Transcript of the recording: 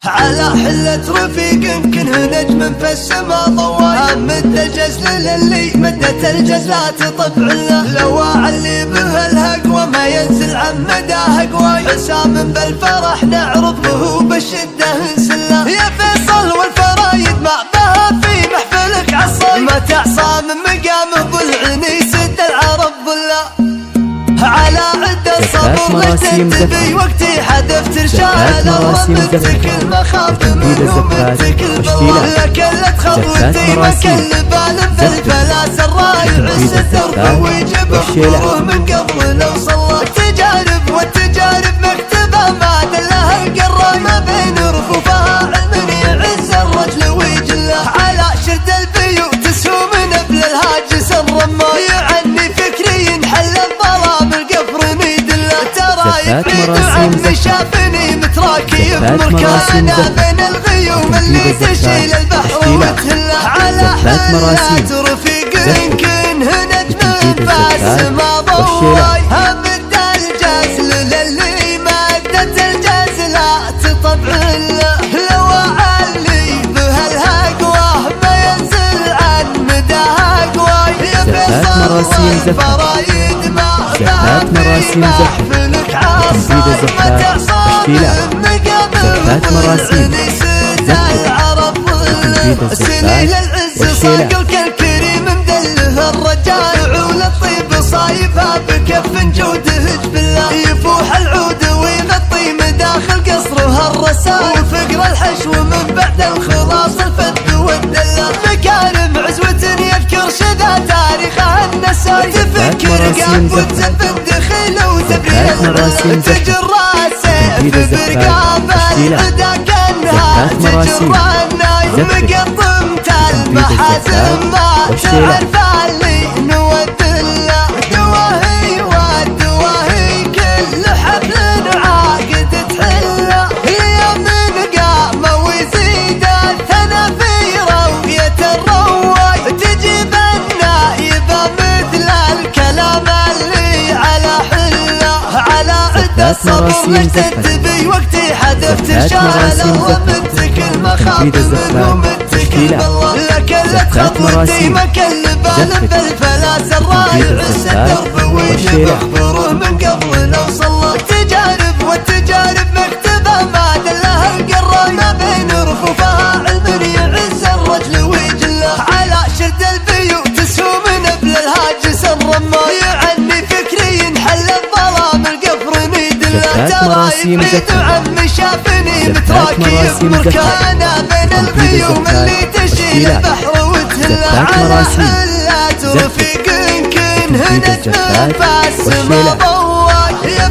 على حلة رفيق كنه نجم في السما ضواي. مد الجزل للي مدت الجزلات طبع له، لواع اللي به الهقوى ما ينزل عن مداه قواي. حسام بالفرح نعرض به بالشدة نسله، يا فيصل والفرايد ما بها في محفلك عصاي. ما تعصى من مقام ضلعني سد العرب ظله، على عد الصبر لتنتبي وقتي حذف ترشال رمتك المخاف منهم متك البلا. لكلت خطوتي مكل بال بالفلاس الرايع الستر ويجب خبره من قبل لو صلى. التجارب والتجارب مكتبه ما دلها القرى، ما بين رفوفها علم يعز الرجل ويجله. على شد البيوت سهو من ابل الهاجس الرمى، يعني فكري ينحل الظلام القفر ميدله. ترى يفيد عمي شافني متراكي بمركانه بين الغيوم اللي تشيل البحر وتهله. على حلات رفيق كنه نجم فالسما ضواي. همد الجزل للي مدت الجزلات طبع له، لواع اللي به الهقوى ما ينزل عن مداه قواي. يا فيصل والفرايد ما بها في محفلك عصاي. ما تعصى من مقام ضلعني سد العرب ظله. سنين العز صاقلك الكريم مدله الرجال، عول الطيب صايبها بكف جوده جبله. يفوح العود ويغطي مداخل قصرها الرسال، وفقر الحشو من بعد الخلاص الفد والدله. مكارم عزوة يذكر شذا تاريخها النساي، تفكر قاب وتزبد خيل وتبريل تجر السيف برقاب العدا كانها تجر الناي. مقطمت المحازم ما تعرف اللي نودله، دواهي والدواهي كل حفل عاقد تحله. يا من قام ويزيد الثنا في روية الرواي، تجيب النايبة مثل الكلام اللي على حله. على عد الصبر لتنتبي وقتي حذف ترشال رمتك المخاف منهم متكل بالله. لكلت خطوتي مكل بال بالفلاس الرايع الستر ويجب اخبره من قبل لو صلى. التجارب والتجارب مكتبه ما دلها القرى، ما بين رفوفها علم يعز الرجل ويجله. على شد البيوت سهو من ابل الهاجس الرمى، يعني فكري ينحل الظلام القفر ميدله. ترى يفيد عمي شافني متراكي بمركانه بين الغيوم اللي تشيل البحر وتهله. على حلات رفيق كنه نجم فالسما ضواي. يا